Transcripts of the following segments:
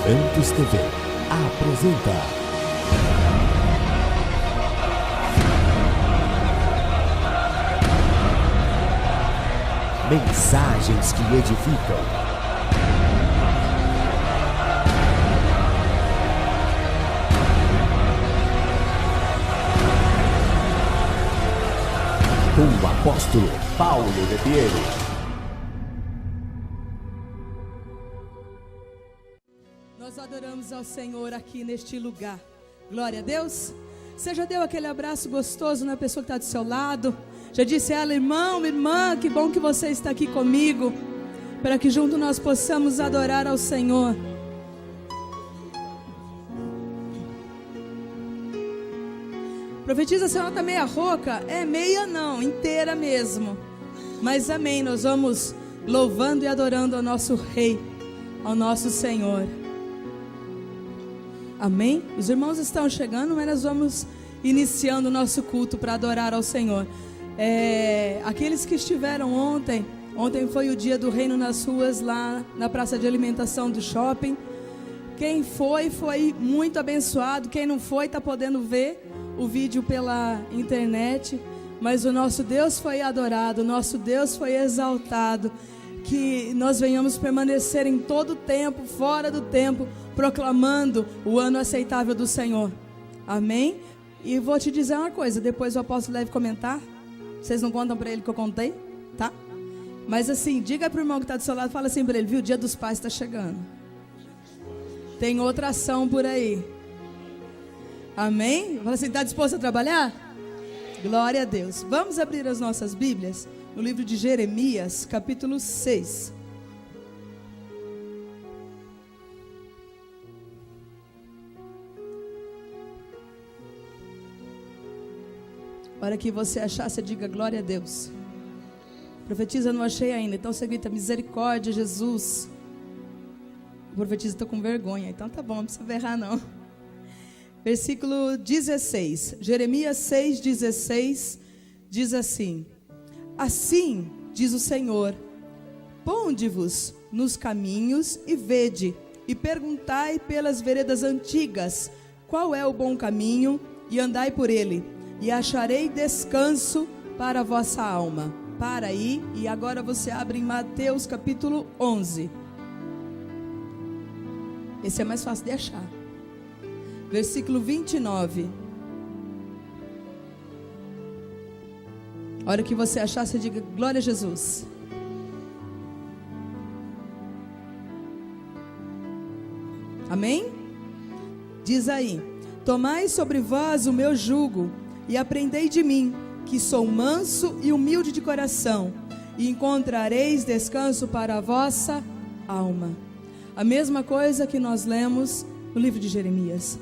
Santos TV apresenta Mensagens que edificam. Com o apóstolo Paulo Ribeiro. Nós adoramos ao Senhor aqui neste lugar. Glória a Deus. Você já deu aquele abraço gostoso na pessoa que está do seu lado? Já disse a ela: irmão, irmã, que bom que você está aqui comigo, para que junto nós possamos adorar ao Senhor. Profetiza, a senhora está meia rouca? É meia não, inteira mesmo. Mas amém, nós vamos louvando e adorando ao nosso Rei, ao nosso Senhor. Amém? Os irmãos estão chegando, mas nós vamos iniciando o nosso culto para adorar ao Senhor. Aqueles que estiveram ontem foi o dia do Reino nas ruas, lá na praça de alimentação do shopping. Quem foi muito abençoado. Quem não foi está podendo ver o vídeo pela internet. Mas o nosso Deus foi adorado, o nosso Deus foi exaltado. Que nós venhamos permanecer em todo o tempo, fora do tempo, proclamando o ano aceitável do Senhor. Amém? E vou te dizer uma coisa, depois o apóstolo deve comentar. Vocês não contam para ele que eu contei? Tá? Mas assim, diga para o irmão que está do seu lado, fala assim para ele: viu, o dia dos pais está chegando. Tem outra ação por aí. Amém? Fala assim, está disposto a trabalhar? Glória a Deus. Vamos abrir as nossas Bíblias no livro de Jeremias, capítulo 6. A hora que você achar, você diga glória a Deus. Profetiza, não achei ainda. Então você grita misericórdia, Jesus. O profetiza, estou com vergonha. Então tá bom, não precisa berrar não. Versículo 16. Jeremias 6:16 diz assim: assim diz o Senhor: ponde-vos nos caminhos e vede, e perguntai pelas veredas antigas, qual é o bom caminho, e andai por ele, e acharei descanso para a vossa alma. Para aí, e agora você abre em Mateus capítulo 11. Esse é mais fácil de achar. Versículo 29. A hora que você achar, você diga glória a Jesus. Amém? Diz aí: tomai sobre vós o meu jugo e aprendei de mim, que sou manso e humilde de coração, e encontrareis descanso para a vossa alma. A mesma coisa que nós lemos no livro de Jeremias.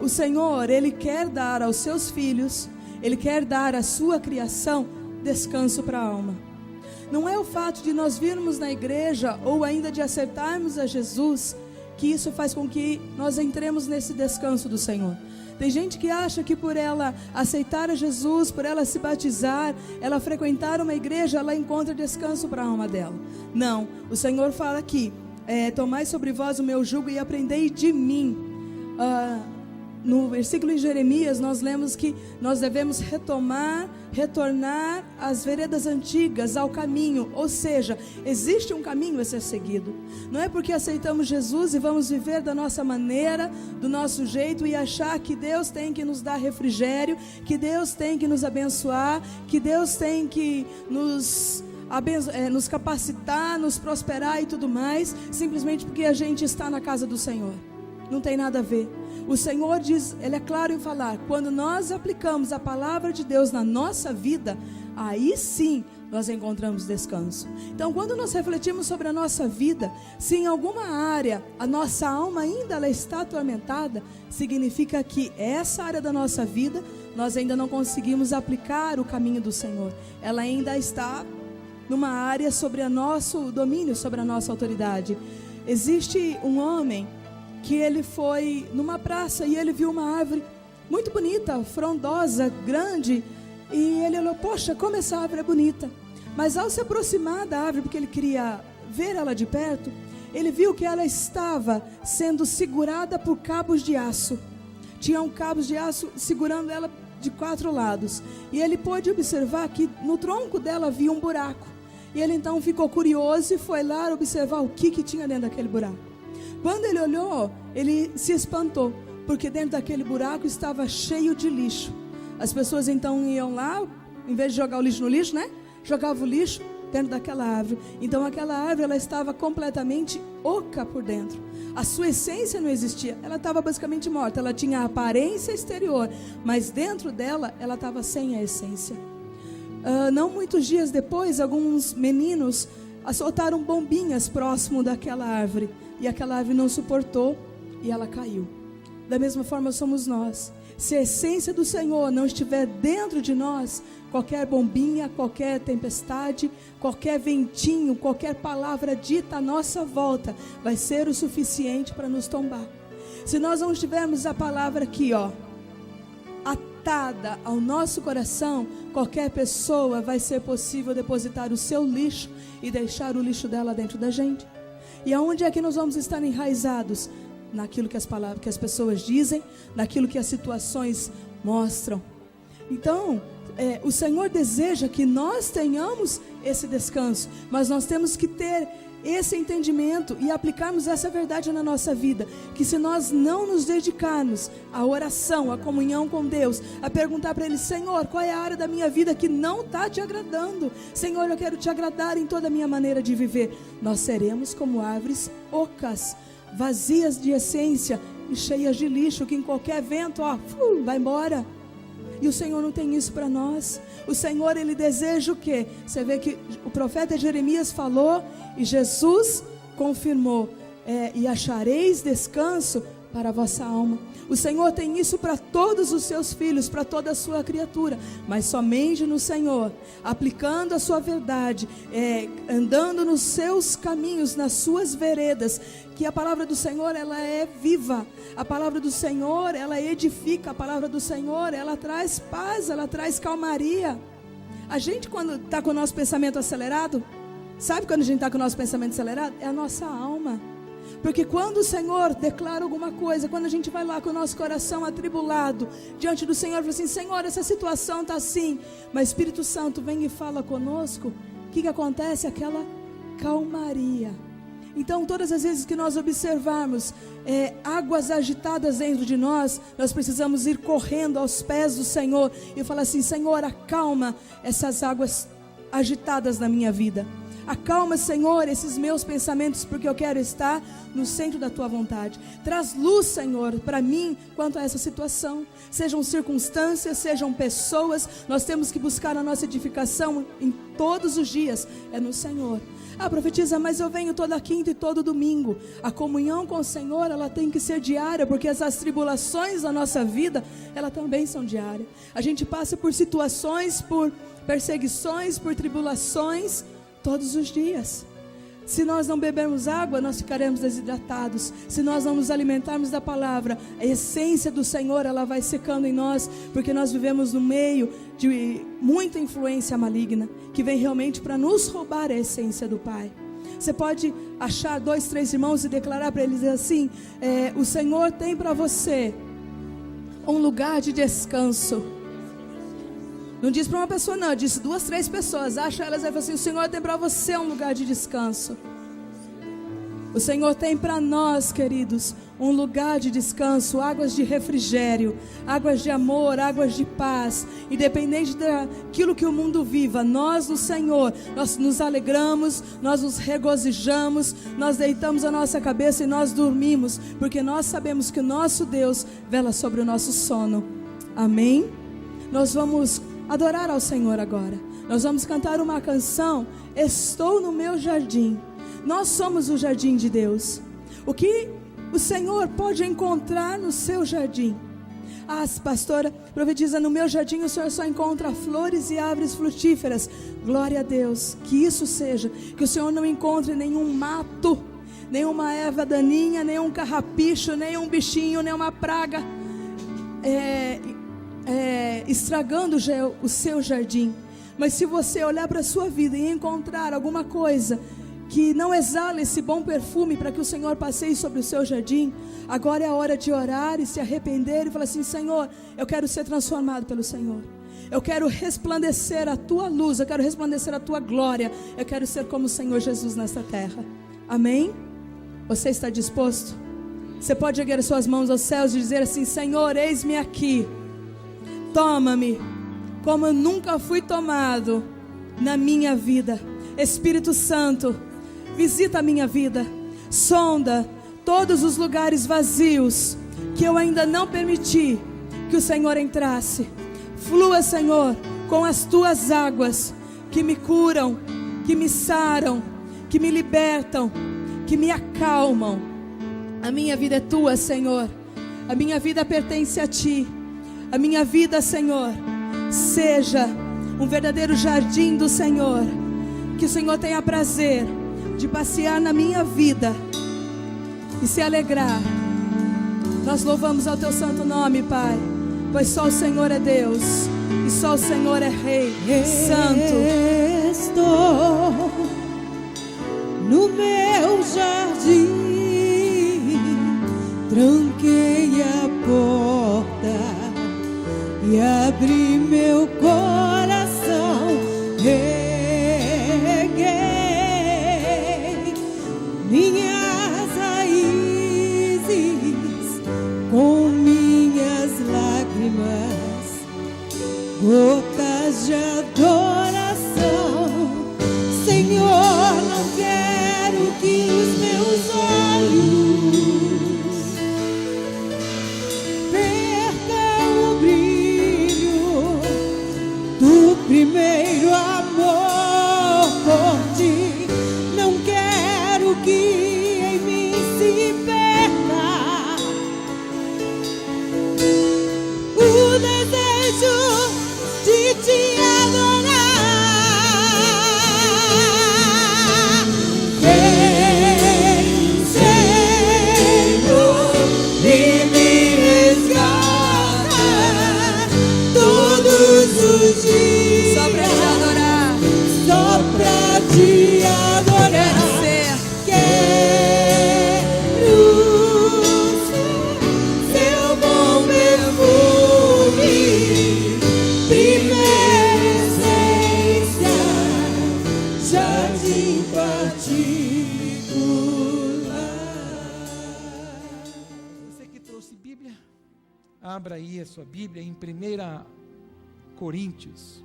O Senhor, Ele quer dar aos seus filhos, Ele quer dar à sua criação descanso para a alma. Não é o fato de nós virmos na igreja ou ainda de aceitarmos a Jesus que isso faz com que nós entremos nesse descanso do Senhor. Tem gente que acha que por ela aceitar a Jesus, por ela se batizar, ela frequentar uma igreja, ela encontra descanso para a alma dela. Não, o Senhor fala aqui: tomai sobre vós o meu jugo e aprendei de mim. No versículo em Jeremias nós lemos que nós devemos retornar às veredas antigas, ao caminho. Ou seja, existe um caminho a ser seguido. Não é porque aceitamos Jesus e vamos viver da nossa maneira, do nosso jeito, e achar que Deus tem que nos dar refrigério, que Deus tem que nos abençoar, que Deus tem que nos capacitar, nos prosperar e tudo mais, simplesmente porque a gente está na casa do Senhor. Não tem nada a ver. O Senhor diz, Ele é claro em falar: quando nós aplicamos a palavra de Deus na nossa vida, aí sim nós encontramos descanso. Então, quando nós refletimos sobre a nossa vida, se em alguma área a nossa alma ainda ela está atormentada, significa que essa área da nossa vida nós ainda não conseguimos aplicar o caminho do Senhor. Ela ainda está numa área sobre o nosso domínio, sobre a nossa autoridade. Existe um homem que ele foi numa praça e ele viu uma árvore muito bonita, frondosa, grande, e ele falou: poxa, como essa árvore é bonita. Mas ao se aproximar da árvore, porque ele queria ver ela de perto, ele viu que ela estava sendo segurada por cabos de aço. Tinham cabos de aço segurando ela de 4 lados. E ele pôde observar que no tronco dela havia um buraco. E ele então ficou curioso e foi lá observar o que tinha dentro daquele buraco. Quando ele olhou, ele se espantou, porque dentro daquele buraco estava cheio de lixo. As pessoas então iam lá, em vez de jogar o lixo no lixo, né? Jogavam o lixo dentro daquela árvore. Então aquela árvore, ela estava completamente oca por dentro. A sua essência não existia. Ela estava basicamente morta. Ela tinha a aparência exterior, mas dentro dela, ela estava sem a essência. Não muitos dias depois, alguns meninos soltaram bombinhas próximo daquela árvore. E aquela árvore não suportou e ela caiu. Da mesma forma somos nós. Se a essência do Senhor não estiver dentro de nós, qualquer bombinha, qualquer tempestade, qualquer ventinho, qualquer palavra dita à nossa volta, vai ser o suficiente para nos tombar. Se nós não tivermos a palavra aqui, atada ao nosso coração, qualquer pessoa vai ser possível depositar o seu lixo e deixar o lixo dela dentro da gente. E aonde é que nós vamos estar enraizados? Naquilo que as pessoas dizem, naquilo que as situações mostram. Então, o Senhor deseja que nós tenhamos esse descanso, mas nós temos que ter esse entendimento e aplicarmos essa verdade na nossa vida, que se nós não nos dedicarmos à oração, à comunhão com Deus, a perguntar para Ele: Senhor, qual é a área da minha vida que não está te agradando? Senhor, eu quero te agradar em toda a minha maneira de viver. Nós seremos como árvores ocas, vazias de essência e cheias de lixo, que em qualquer vento, vai embora. E o Senhor não tem isso para nós. O Senhor, Ele deseja o quê? Você vê que o profeta Jeremias falou e Jesus confirmou: e achareis descanso para a vossa alma. O Senhor tem isso para todos os seus filhos, para toda a sua criatura, mas somente no Senhor, aplicando a sua verdade, andando nos seus caminhos, nas suas veredas, que a palavra do Senhor, ela é viva. A palavra do Senhor, ela edifica. A palavra do Senhor, ela traz paz, ela traz calmaria. A gente, quando está com o nosso pensamento acelerado, sabe quando a gente está com o nosso pensamento acelerado? É a nossa alma. Porque quando o Senhor declara alguma coisa, quando a gente vai lá com o nosso coração atribulado diante do Senhor, fala assim: Senhor, essa situação está assim, mas Espírito Santo vem e fala conosco, o que acontece? Aquela calmaria. Então, todas as vezes que nós observarmos águas agitadas dentro de nós, nós precisamos ir correndo aos pés do Senhor e falar assim: Senhor, acalma essas águas agitadas na minha vida. Acalma, Senhor, esses meus pensamentos, porque eu quero estar no centro da Tua vontade. Traz luz, Senhor, para mim quanto a essa situação. Sejam circunstâncias, sejam pessoas, nós temos que buscar a nossa edificação em todos os dias, no Senhor. Profetiza, mas eu venho toda quinta e todo domingo. A comunhão com o Senhor, ela tem que ser diária, porque as tribulações da nossa vida, elas também são diárias. A gente passa por situações, por perseguições, por tribulações, todos os dias. Se nós não bebermos água, nós ficaremos desidratados. Se nós não nos alimentarmos da palavra, a essência do Senhor, ela vai secando em nós, porque nós vivemos no meio de muita influência maligna, que vem realmente para nos roubar a essência do Pai. Você pode achar 2, 3 irmãos e declarar para eles assim: o Senhor tem para você um lugar de descanso. Não diz para uma pessoa não, diz 2, 3 pessoas. Acha elas e fala assim: o Senhor tem para você um lugar de descanso. O Senhor tem para nós, queridos, um lugar de descanso, águas de refrigério, águas de amor, águas de paz. Independente daquilo que o mundo viva, nós no Senhor, nós nos alegramos, nós nos regozijamos, nós deitamos a nossa cabeça e nós dormimos, porque nós sabemos que o nosso Deus vela sobre o nosso sono. Amém? Nós vamos adorar ao Senhor agora. Nós vamos cantar uma canção: Estou no meu jardim. Nós somos o jardim de Deus. O que o Senhor pode encontrar no seu jardim? Pastora, profetiza: no meu jardim o Senhor só encontra flores e árvores frutíferas. Glória a Deus, que isso seja. Que o Senhor não encontre nenhum mato, nenhuma erva daninha, nenhum carrapicho, nenhum bichinho, nenhuma praga estragando o seu jardim. Mas se você olhar para a sua vida e encontrar alguma coisa que não exala esse bom perfume para que o Senhor passeie sobre o seu jardim, agora é a hora de orar e se arrepender e falar assim: Senhor, eu quero ser transformado pelo Senhor. Eu quero resplandecer a tua luz, eu quero resplandecer a tua glória. Eu quero ser como o Senhor Jesus nesta terra. Amém? Você está disposto? Você pode erguer as suas mãos aos céus e dizer assim: Senhor, eis-me aqui. Toma-me como eu nunca fui tomado na minha vida. Espírito Santo, visita a minha vida. Sonda todos os lugares vazios que eu ainda não permiti que o Senhor entrasse. Flua, Senhor, com as tuas águas que me curam, que me saram, que me libertam, que me acalmam. A minha vida é tua, Senhor. A minha vida pertence a ti. A minha vida, Senhor, seja um verdadeiro jardim do Senhor. Que o Senhor tenha prazer de passear na minha vida e se alegrar. Nós louvamos ao teu santo nome, Pai, pois só o Senhor é Deus e só o Senhor é Rei Santo. Estou no meu jardim, tranquei a porta e abri meu coração. Reguei minhas raízes com minhas lágrimas, gotas de adoração. Senhor, não quero que os meus olhos percam o brilho do primeiro amor por ti. Não quero que em mim se perca o desejo de te adorar. Vem, Senhor, e me resgata todos os dias. Só para te adorar. Só pra te adorar. Quero ser Quero ser seu bom perfume, primeira essência, jardim particular. Você que trouxe Bíblia, abra aí a sua Bíblia em 1 Coríntios.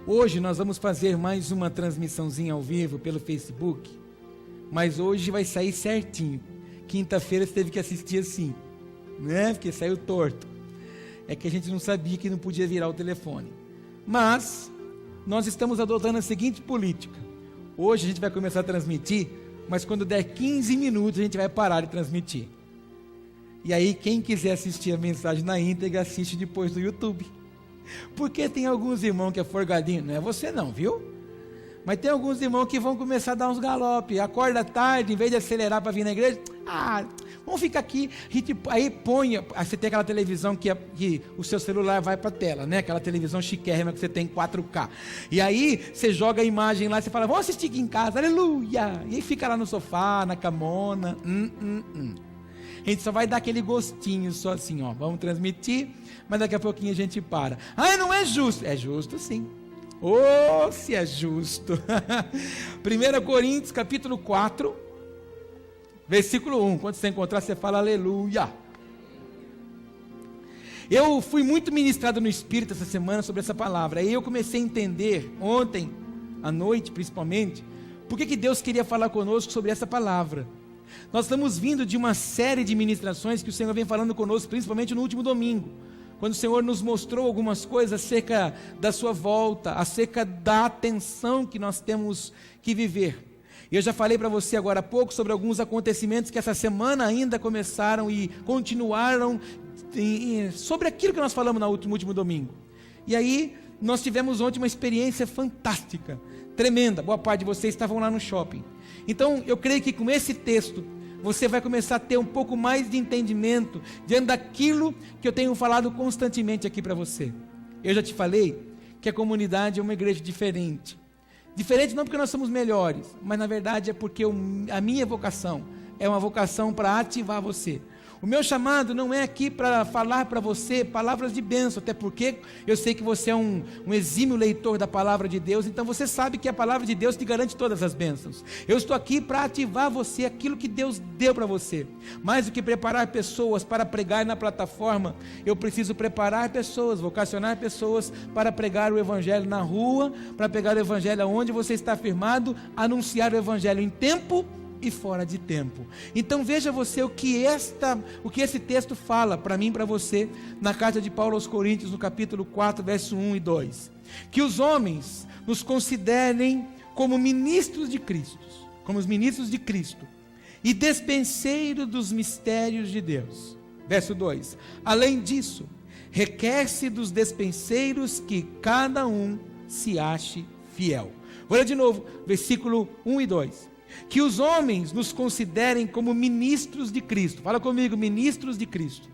Hoje nós vamos fazer mais uma transmissãozinha ao vivo pelo Facebook, mas hoje vai sair certinho. Quinta-feira você teve que assistir assim, né? Porque saiu torto. É que a gente não sabia que não podia virar o telefone. Mas nós estamos adotando a seguinte política: hoje a gente vai começar a transmitir, mas quando der 15 minutos a gente vai parar de transmitir. E aí quem quiser assistir a mensagem na íntegra, assiste depois do YouTube. Porque tem alguns irmãos que é forgadinho, não é você não, viu? Mas tem alguns irmãos que vão começar a dar uns galopes, acorda tarde, em vez de acelerar para vir na igreja, vamos ficar aqui, aí põe, aí você tem aquela televisão que o seu celular vai para a tela, né? Aquela televisão chiquérrima que você tem em 4K, e aí você joga a imagem lá, você fala, vamos assistir aqui em casa, aleluia, e aí fica lá no sofá, na camona, A gente só vai dar aquele gostinho só assim, ó, vamos transmitir, mas daqui a pouquinho a gente para. Não é justo. É justo sim. Oh, se é justo. 1 Coríntios capítulo 4, versículo 1. Quando você encontrar, você fala aleluia. Eu fui muito ministrado no Espírito essa semana sobre essa palavra. Aí eu comecei a entender, ontem à noite principalmente, por que Deus queria falar conosco sobre essa palavra. Nós estamos vindo de uma série de ministrações que o Senhor vem falando conosco, principalmente no último domingo, quando o Senhor nos mostrou algumas coisas acerca da sua volta, acerca da atenção que nós temos que viver. E eu já falei para você agora há pouco sobre alguns acontecimentos que essa semana ainda começaram e continuaram sobre aquilo que nós falamos no último domingo. E aí nós tivemos ontem uma experiência fantástica, tremenda. Boa parte de vocês estavam lá no shopping. Então eu creio que com esse texto você vai começar a ter um pouco mais de entendimento diante daquilo que eu tenho falado constantemente aqui para você. Eu já te falei que a comunidade é uma igreja diferente. Diferente não porque nós somos melhores, mas na verdade é porque a minha vocação é uma vocação para ativar você. O meu chamado não é aqui para falar para você palavras de bênção, até porque eu sei que você é um exímio leitor da palavra de Deus, então você sabe que a palavra de Deus te garante todas as bênçãos. Eu estou aqui para ativar você, aquilo que Deus deu para você. Mais do que preparar pessoas para pregar na plataforma, eu preciso preparar pessoas, vocacionar pessoas para pregar o evangelho na rua, para pregar o evangelho onde você está firmado, anunciar o evangelho em tempo e fora de tempo. Então veja você o que esse texto fala para mim e para você, na carta de Paulo aos Coríntios, no capítulo 4, verso 1 e 2. Que os homens nos considerem como ministros de Cristo, como os ministros de Cristo, e despenseiros dos mistérios de Deus. Verso 2. Além disso, requer-se dos despenseiros que cada um se ache fiel. Olha de novo, versículo 1 e 2. Que os homens nos considerem como ministros de Cristo. Fala comigo, ministros de Cristo.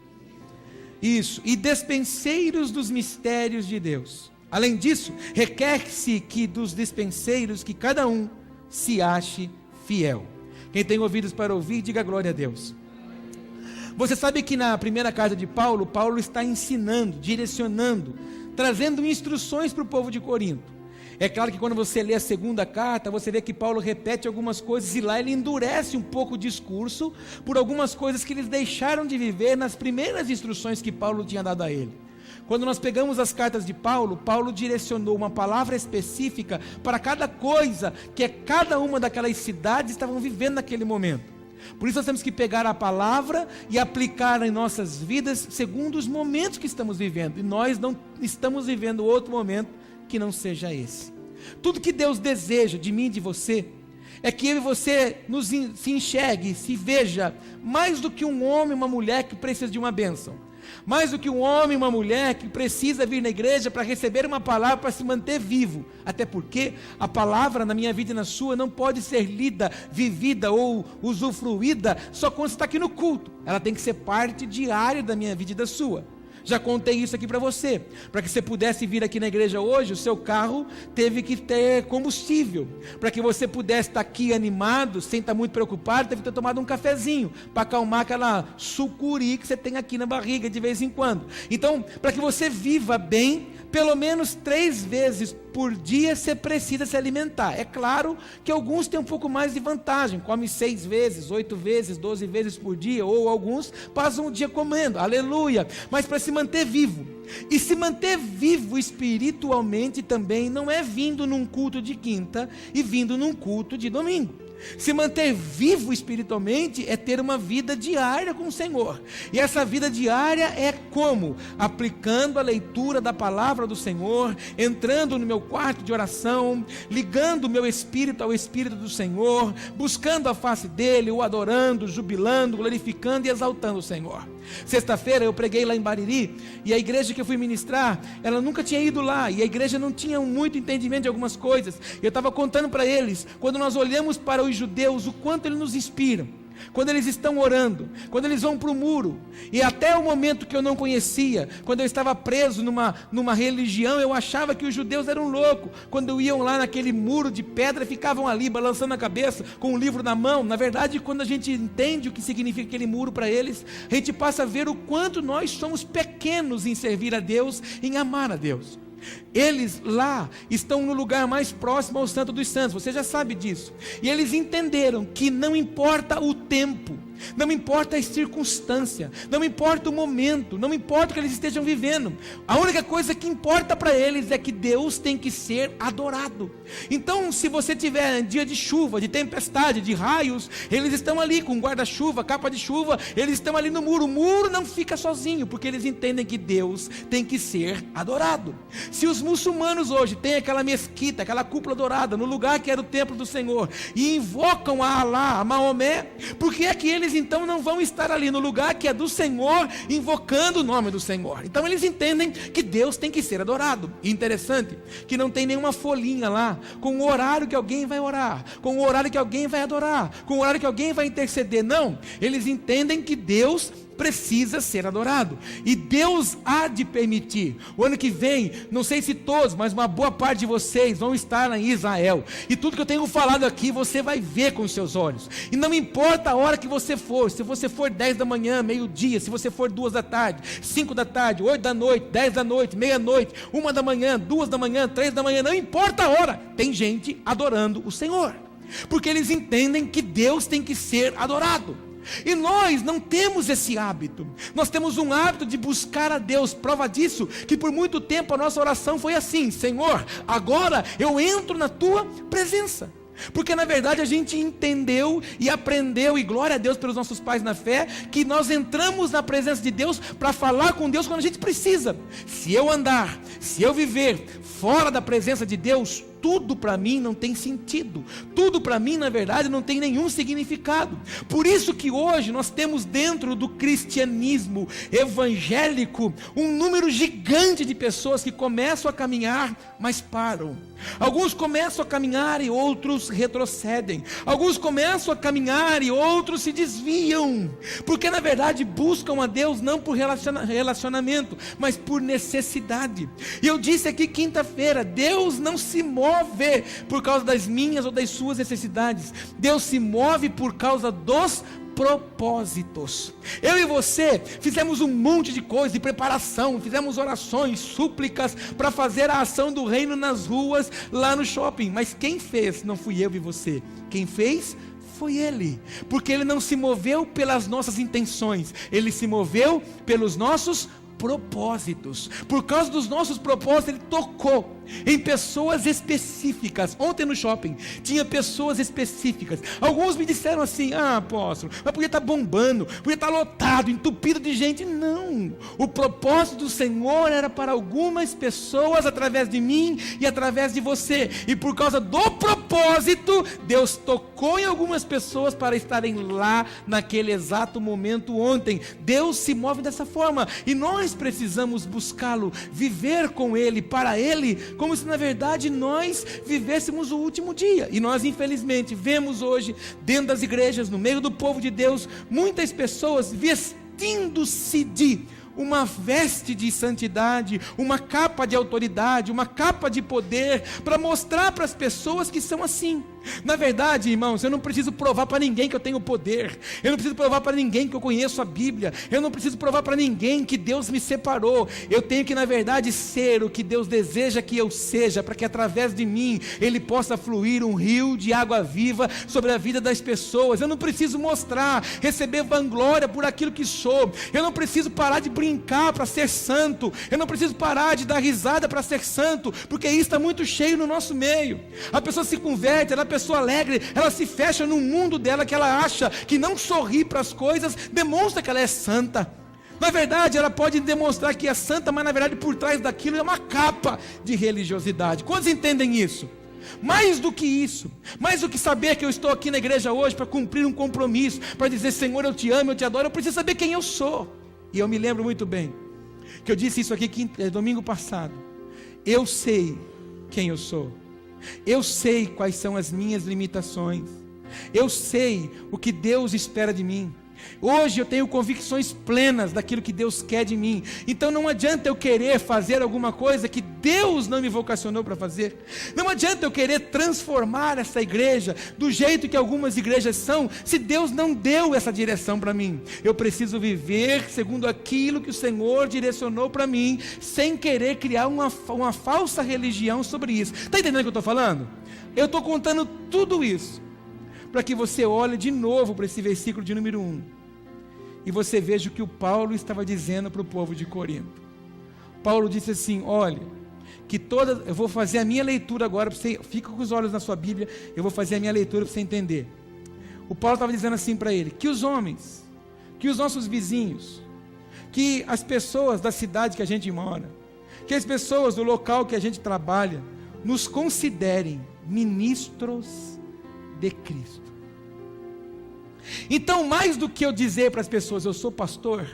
Isso, e despenseiros dos mistérios de Deus. Além disso, requer-se que dos despenseiros que cada um se ache fiel. Quem tem ouvidos para ouvir, diga glória a Deus. Você sabe que na primeira carta de Paulo, Paulo está ensinando, direcionando, trazendo instruções para o povo de Corinto. É claro que quando você lê a segunda carta, você vê que Paulo repete algumas coisas e lá ele endurece um pouco o discurso por algumas coisas que eles deixaram de viver nas primeiras instruções que Paulo tinha dado a ele. Quando nós pegamos as cartas de Paulo, Paulo direcionou uma palavra específica para cada coisa que cada uma daquelas cidades estavam vivendo naquele momento. Por isso nós temos que pegar a palavra e aplicar em nossas vidas segundo os momentos que estamos vivendo. E nós não estamos vivendo outro momento que não seja esse. Tudo que Deus deseja de mim e de você é que eu e você se enxergue, se veja mais do que um homem e uma mulher que precisa de uma bênção, mais do que um homem e uma mulher que precisa vir na igreja para receber uma palavra para se manter vivo, até porque a palavra na minha vida e na sua não pode ser lida, vivida ou usufruída só quando você está aqui no culto. Ela tem que ser parte diária da minha vida e da sua. Já contei isso aqui para você. Para que você pudesse vir aqui na igreja hoje, o seu carro teve que ter combustível. Para que você pudesse estar aqui animado, sem estar muito preocupado, teve que ter tomado um cafezinho, para acalmar aquela sucuri que você tem aqui na barriga de vez em quando. Então, para que você viva bem, pelo menos 3 vezes por dia você precisa se alimentar. É claro que alguns têm um pouco mais de vantagem, come 6 vezes, 8 vezes, 12 vezes por dia, ou alguns passam o dia comendo, aleluia. Mas para se manter vivo, e se manter vivo espiritualmente também não é vindo num culto de quinta e vindo num culto de domingo. Se manter vivo espiritualmente é ter uma vida diária com o Senhor. E essa vida diária é como? Aplicando a leitura da palavra do Senhor, entrando no meu quarto de oração, ligando o meu espírito ao Espírito do Senhor, buscando a face dele, o adorando, jubilando, glorificando e exaltando o Senhor. Sexta-feira eu preguei lá em Bariri, e a igreja que eu fui ministrar, ela nunca tinha ido lá, e a igreja não tinha muito entendimento de algumas coisas. Eu estava contando para eles, quando nós olhamos para os judeus, o quanto eles nos inspiram, quando eles estão orando, quando eles vão para o muro, e até o momento que eu não conhecia, quando eu estava preso numa religião, eu achava que os judeus eram loucos, quando iam lá naquele muro de pedra, ficavam ali balançando a cabeça, com um livro na mão. Na verdade, quando a gente entende o que significa aquele muro para eles, a gente passa a ver o quanto nós somos pequenos em servir a Deus, em amar a Deus. Eles lá estão no lugar mais próximo ao Santo dos Santos, você já sabe disso. E eles entenderam que não importa o tempo, não importa a circunstância, não importa o momento, não importa o que eles estejam vivendo. A única coisa que importa para eles é que Deus tem que ser adorado. Então, se você tiver dia de chuva, de tempestade, de raios, eles estão ali com guarda-chuva, capa de chuva, eles estão ali no muro. O muro não fica sozinho, porque eles entendem que Deus tem que ser adorado. Se os muçulmanos hoje têm aquela mesquita, aquela cúpula dourada, no lugar que era o templo do Senhor, e invocam a Alá, a Maomé, por que é que eles então não vão estar ali no lugar que é do Senhor, invocando o nome do Senhor? Então eles entendem que Deus tem que ser adorado. E interessante que não tem nenhuma folhinha lá com o horário que alguém vai orar, com o horário que alguém vai adorar, com o horário que alguém vai interceder. Não, eles entendem que Deus precisa ser adorado. E Deus há de permitir. O ano que vem, não sei se todos, mas uma boa parte de vocês vão estar em Israel. E tudo que eu tenho falado aqui, você vai ver com os seus olhos. E não importa a hora que você for, se você for 10 da manhã, meio-dia, se você for 2 da tarde, 5 da tarde, 8 da noite, 10 da noite, meia-noite, 1 da manhã, 2 da manhã, 3 da manhã, não importa a hora, tem gente adorando o Senhor. Porque eles entendem que Deus tem que ser adorado. E nós não temos esse hábito. Nós temos um hábito de buscar a Deus. Prova disso, que por muito tempo a nossa oração foi assim: Senhor, agora eu entro na tua presença. Porque na verdade a gente entendeu e aprendeu, e glória a Deus pelos nossos pais na fé, que nós entramos na presença de Deus para falar com Deus quando a gente precisa. Se eu andar, se eu viver fora da presença de Deus, tudo para mim não tem sentido, tudo para mim na verdade não tem nenhum significado. Por isso que hoje nós temos dentro do cristianismo evangélico um número gigante de pessoas que começam a caminhar, mas param. Alguns começam a caminhar e outros retrocedem. Alguns começam a caminhar e outros se desviam, porque na verdade buscam a Deus não por relacionamento, mas por necessidade. E eu disse aqui quinta-feira, Deus não se move por causa das minhas ou das suas necessidades. Deus se move por causa dos propósitos. Eu e você fizemos um monte de coisa de preparação, fizemos orações, súplicas para fazer a ação do reino nas ruas, lá no shopping, mas quem fez não fui eu e você, quem fez foi Ele, porque Ele não se moveu pelas nossas intenções, Ele se moveu pelos nossos propósitos. Por causa dos nossos propósitos, Ele tocou em pessoas específicas. Ontem no shopping tinha pessoas específicas. Alguns me disseram assim: ah, apóstolo, mas podia estar bombando, podia estar lotado, entupido de gente. Não, o propósito do Senhor era para algumas pessoas, através de mim e através de você. E por causa do propósito, Deus tocou em algumas pessoas para estarem lá naquele exato momento ontem. Deus se move dessa forma, e nós precisamos buscá-lo, viver com Ele, para Ele, como se na verdade nós vivêssemos o último dia. E nós infelizmente vemos hoje dentro das igrejas, no meio do povo de Deus, muitas pessoas vestindo-se de uma veste de santidade, uma capa de autoridade, uma capa de poder, para mostrar para as pessoas que são assim. Na verdade, irmãos, eu não preciso provar para ninguém que eu tenho poder, eu não preciso provar para ninguém que eu conheço a Bíblia, eu não preciso provar para ninguém que Deus me separou. Eu tenho que na verdade ser o que Deus deseja que eu seja, para que através de mim Ele possa fluir um rio de água viva sobre a vida das pessoas. Eu não preciso mostrar, receber vanglória por aquilo que sou. Eu não preciso parar de brincar para ser santo, eu não preciso parar de dar risada para ser santo, porque isso está muito cheio no nosso meio. A pessoa se converte, ela é pessoa alegre, ela se fecha no mundo dela, que ela acha que não sorrir para as coisas demonstra que ela é santa. Na verdade ela pode demonstrar que é santa, mas na verdade por trás daquilo é uma capa de religiosidade. Quantos entendem isso? Mais do que isso, mais do que saber que eu estou aqui na igreja hoje para cumprir um compromisso, para dizer: Senhor, eu te amo, eu te adoro, eu preciso saber quem eu sou. E eu me lembro muito bem que eu disse isso aqui domingo passado: eu sei quem eu sou, eu sei quais são as minhas limitações, eu sei o que Deus espera de mim. Hoje eu tenho convicções plenas daquilo que Deus quer de mim. Então não adianta eu querer fazer alguma coisa que Deus não me vocacionou para fazer. Não adianta eu querer transformar essa igreja do jeito que algumas igrejas são, se Deus não deu essa direção para mim. Eu preciso viver segundo aquilo que o Senhor direcionou para mim, sem querer criar uma falsa religião sobre isso. Está entendendo o que eu estou falando? Eu estou contando tudo isso para que você olhe de novo para esse versículo de número 1 e você veja o que o Paulo estava dizendo para o povo de Corinto. Paulo disse assim: olha, eu vou fazer a minha leitura agora, para você, fica com os olhos na sua Bíblia, eu vou fazer a minha leitura para você entender. O Paulo estava dizendo assim para ele: que os homens, que os nossos vizinhos, que as pessoas da cidade que a gente mora, que as pessoas do local que a gente trabalha, nos considerem ministros de Cristo. Então, mais do que eu dizer para as pessoas: eu sou pastor,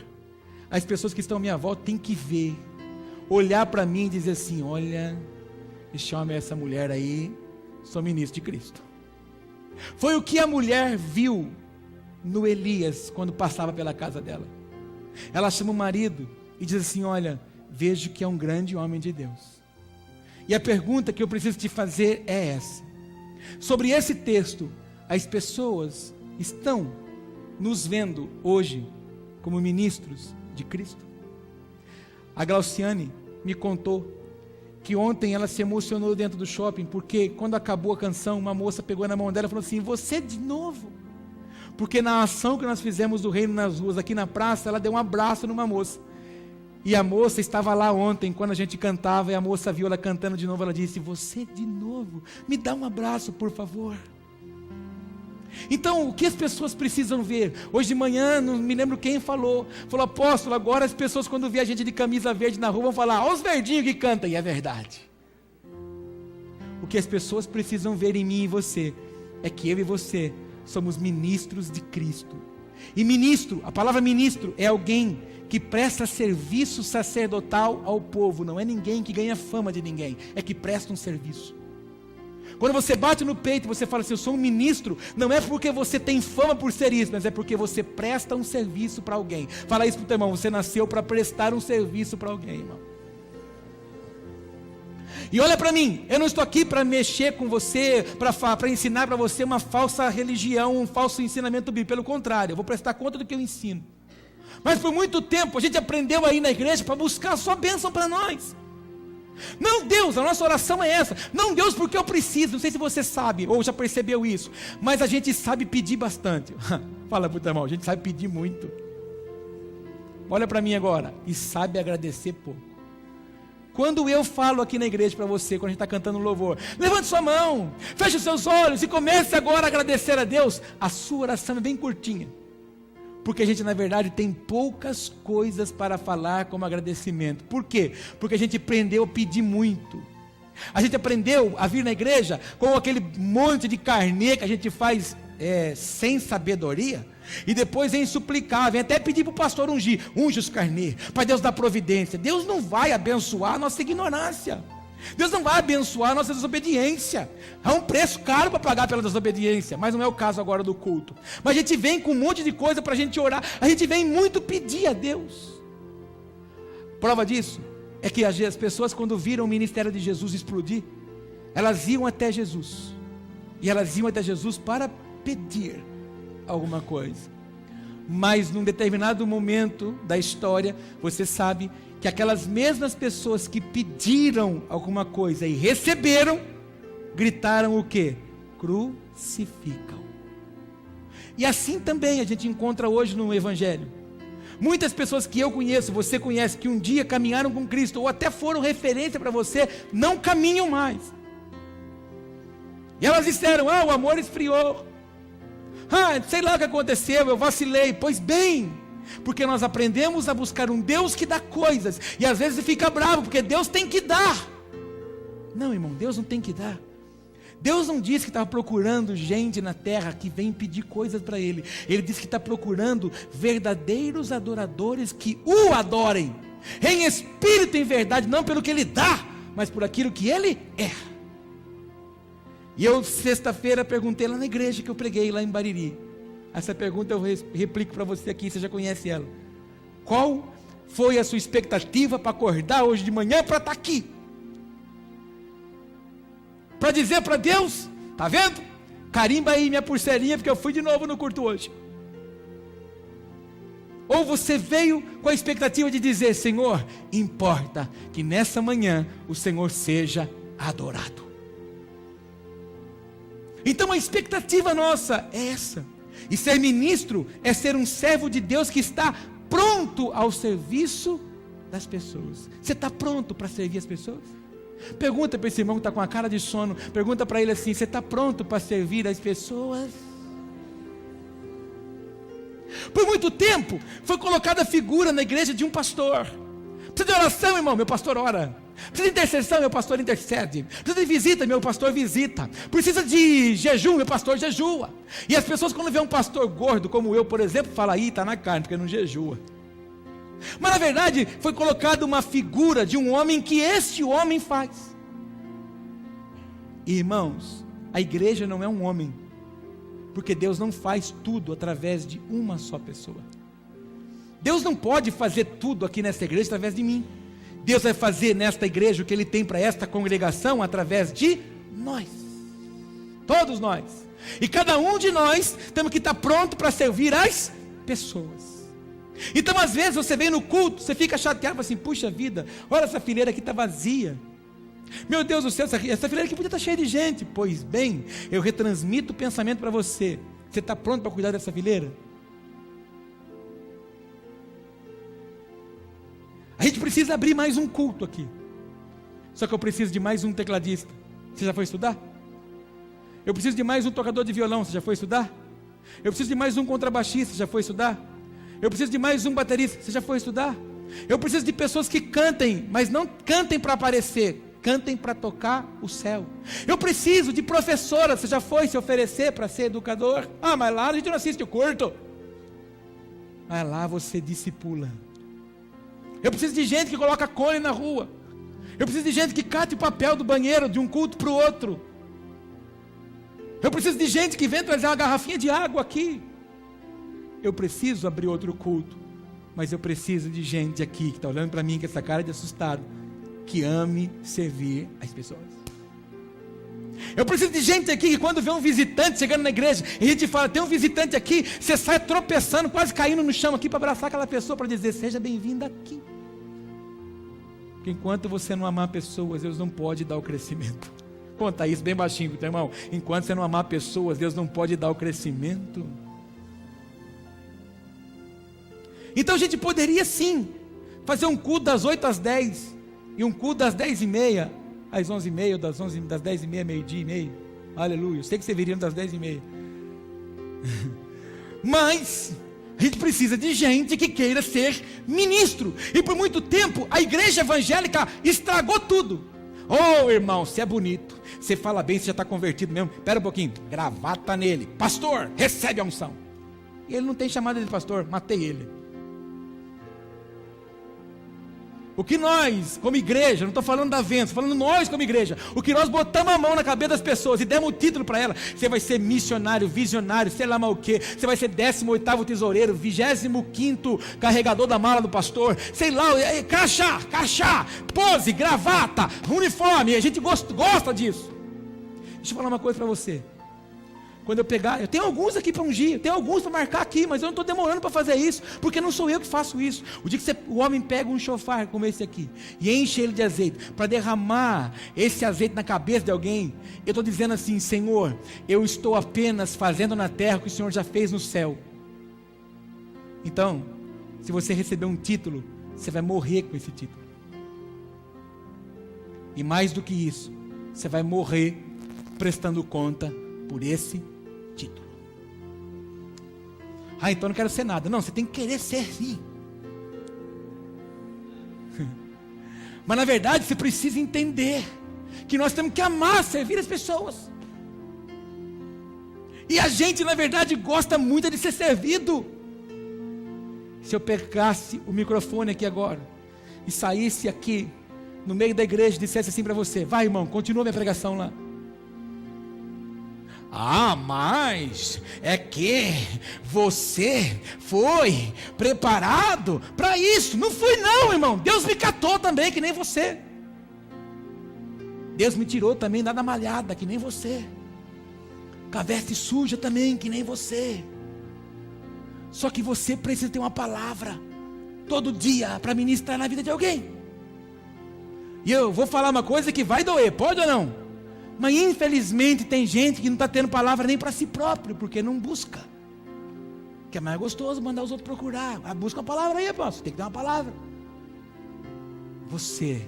as pessoas que estão à minha volta têm que ver, olhar para mim e dizer assim: olha, esse homem, essa mulher aí, sou ministro de Cristo. Foi o que a mulher viu no Elias quando passava pela casa dela. ela chama o marido e diz assim: olha, vejo que é um grande homem de Deus. E a pergunta que eu preciso te fazer é essa: sobre esse texto, as pessoas estão nos vendo hoje como ministros de Cristo? A Glauciane me contou que ontem ela se emocionou dentro do shopping, porque quando acabou a canção, uma moça pegou na mão dela e falou assim: você de novo? Porque na ação que nós fizemos do reino nas ruas, aqui na praça, ela deu um abraço numa moça. E a moça estava lá ontem, quando a gente cantava, e a moça viu ela cantando de novo, ela disse: você de novo? Me dá um abraço, por favor. Então, o que as pessoas precisam ver? Hoje de manhã, não me lembro quem falou, apóstolo, agora as pessoas quando vê a gente de camisa verde na rua vão falar: olha os verdinhos que cantam, e é verdade. O que as pessoas precisam ver em mim e você, é que eu e você somos ministros de Cristo. E ministro, a palavra ministro é alguém que presta serviço sacerdotal ao povo, não é ninguém que ganha fama de ninguém, é que presta um serviço. Quando você bate no peito e você fala assim: eu sou um ministro, não é porque você tem fama por ser isso, mas é porque você presta um serviço para alguém. Fala isso para o teu irmão: você nasceu para prestar um serviço para alguém, irmão. E olha para mim, eu não estou aqui para mexer com você, para ensinar para você uma falsa religião, um falso ensinamento bíblico. Pelo contrário, eu vou prestar conta do que eu ensino. Mas por muito tempo a gente aprendeu aí na igreja para buscar a sua bênção para nós. Não, Deus, a nossa oração é essa. Não, Deus, porque eu preciso. Não sei se você sabe ou já percebeu isso, mas a gente sabe pedir bastante. Fala para o teu irmão: a gente sabe pedir muito. Olha para mim agora, e sabe agradecer pouco. Quando eu falo aqui na igreja para você, quando a gente está cantando louvor, levante sua mão, feche os seus olhos e comece agora a agradecer a Deus, a sua oração é bem curtinha, porque a gente na verdade tem poucas coisas para falar como agradecimento. Por quê? Porque a gente aprendeu a pedir muito. A gente aprendeu a vir na igreja com aquele monte de carnê que a gente faz sem sabedoria, e depois vem suplicar, vem até pedir para o pastor ungir, unge os carnê, para Deus dar providência. Deus não vai abençoar a nossa ignorância, Deus não vai abençoar a nossa desobediência. Há um preço caro para pagar pela desobediência, mas não é o caso agora do culto. Mas a gente vem com um monte de coisa para a gente orar, a gente vem muito pedir a Deus. Prova disso é que as pessoas, quando viram o ministério de Jesus explodir, elas iam até Jesus, e elas iam até Jesus para pedir alguma coisa. Mas num determinado momento da história, você sabe que aquelas mesmas pessoas que pediram alguma coisa e receberam, gritaram o quê? Crucificam. E assim também a gente encontra hoje no Evangelho. Muitas pessoas que eu conheço, você conhece, que um dia caminharam com Cristo, ou até foram referência para você, não caminham mais. E elas disseram: o amor esfriou. Sei lá o que aconteceu, eu vacilei. Pois bem, porque nós aprendemos a buscar um Deus que dá coisas, e às vezes fica bravo, porque Deus tem que dar. Não, irmão, Deus não tem que dar. Deus não disse que estava procurando gente na terra que vem pedir coisas para Ele. Ele disse que está procurando verdadeiros adoradores que o adorem, em espírito e em verdade, não pelo que Ele dá, mas por aquilo que Ele é. E eu, sexta-feira, perguntei lá na igreja que eu preguei lá em Bariri. Essa pergunta eu replico para você aqui, você já conhece ela. Qual foi a sua expectativa para acordar hoje de manhã para estar aqui? Para dizer para Deus: tá vendo? Carimba aí minha pulseirinha, porque eu fui de novo no culto hoje. Ou você veio com a expectativa de dizer: Senhor, importa que nessa manhã o Senhor seja adorado. Então a expectativa nossa é essa. E ser ministro é ser um servo de Deus que está pronto ao serviço das pessoas. Você está pronto para servir as pessoas? Pergunta para esse irmão que está com a cara de sono, pergunta para ele assim: você está pronto para servir as pessoas? Por muito tempo foi colocada a figura na igreja de um pastor. Precisa de oração, irmão? Meu pastor ora. Precisa de intercessão? Meu pastor intercede. Precisa de visita? Meu pastor visita. Precisa de jejum? Meu pastor jejua. E as pessoas, quando vê um pastor gordo como eu, por exemplo, falam: aí está na carne, porque não jejua. Mas na verdade foi colocada uma figura de um homem que este homem faz. Irmãos, a igreja não é um homem, porque Deus não faz tudo através de uma só pessoa. Deus não pode fazer tudo aqui nesta igreja através de mim. Deus vai fazer nesta igreja o que Ele tem para esta congregação através de nós. Todos nós. E cada um de nós temos que estar pronto para servir as pessoas. Então às vezes você vem no culto, você fica chateado, assim, puxa vida, olha essa fileira aqui está vazia. Meu Deus do céu, essa fileira aqui podia estar cheia de gente. Pois bem, eu retransmito o pensamento para você. Você está pronto para cuidar dessa fileira? A gente precisa abrir mais um culto aqui. Só que eu preciso de mais um tecladista. Você já foi estudar? Eu preciso de mais um tocador de violão. Você já foi estudar? Eu preciso de mais um contrabaixista. Você já foi estudar? Eu preciso de mais um baterista. Você já foi estudar? Eu preciso de pessoas que cantem, mas não cantem para aparecer, cantem para tocar o céu. Eu preciso de professora. Você já foi se oferecer para ser educador? Ah, mas lá a gente não assiste o culto. Mas lá você discipula. Eu preciso de gente que coloca cone na rua. Eu preciso de gente que cate o papel do banheiro de um culto para o outro. Eu preciso de gente que vem trazer uma garrafinha de água aqui. Eu preciso abrir outro culto. Mas eu preciso de gente aqui que está olhando para mim com essa cara de assustado, que ame servir as pessoas. Eu preciso de gente aqui que quando vê um visitante chegando na igreja, e a gente fala, tem um visitante aqui, você sai tropeçando, quase caindo no chão aqui para abraçar aquela pessoa, para dizer, seja bem-vinda aqui. Porque enquanto você não amar pessoas, Deus não pode dar o crescimento. Conta isso bem baixinho, teu irmão. Enquanto você não amar pessoas, Deus não pode dar o crescimento. Então a gente poderia sim fazer um culto das 8 às 10 e um culto das 10h30 às 11h30, das 10h30, meio-dia e meio. Aleluia, eu sei que você viria das 10h30. Mas a gente precisa de gente que queira ser ministro. E por muito tempo a igreja evangélica estragou tudo. Oh irmão, você é bonito, você fala bem, você já está convertido mesmo. Espera um pouquinho, gravata nele. Pastor, recebe a unção. E ele não tem chamada de pastor, matei ele. O que nós, como igreja, não estou falando da venda, estou falando nós como igreja, o que nós botamos a mão na cabeça das pessoas e demos o título para ela, você vai ser missionário, visionário, sei lá mais o que, você vai ser 18º tesoureiro, 25º carregador da mala do pastor, sei lá, crachá, pose, gravata, uniforme, a gente gosta disso. Deixa eu falar uma coisa para você. Quando eu pegar, eu tenho alguns aqui para ungir, eu tenho alguns para marcar aqui, mas eu não estou demorando para fazer isso, porque não sou eu que faço isso. O dia que o homem pega um chofar como esse aqui, e enche ele de azeite, para derramar esse azeite na cabeça de alguém, eu estou dizendo assim, Senhor, eu estou apenas fazendo na terra o que o Senhor já fez no céu. Então, se você receber um título, você vai morrer com esse título. E mais do que isso, você vai morrer prestando conta por esse título. Ah, então eu não quero ser nada. Não, você tem que querer ser sim. Mas na verdade você precisa entender que nós temos que amar, servir as pessoas. E a gente na verdade gosta muito de ser servido. Se eu pegasse o microfone aqui agora e saísse aqui no meio da igreja e dissesse assim para você, vai irmão, continua minha pregação lá. Ah, mas é que você foi preparado para isso. Não fui não, irmão. Deus me catou também, que nem você. Deus me tirou também da malhada, que nem você. Com a veste suja também, que nem você. Só que você precisa ter uma palavra todo dia para ministrar na vida de alguém. E eu vou falar uma coisa que vai doer, pode ou não? Mas infelizmente tem gente que não está tendo palavra nem para si próprio, porque não busca. Que é mais gostoso mandar os outros procurar. Busca uma palavra aí, apóstolo, tem que ter uma palavra. Você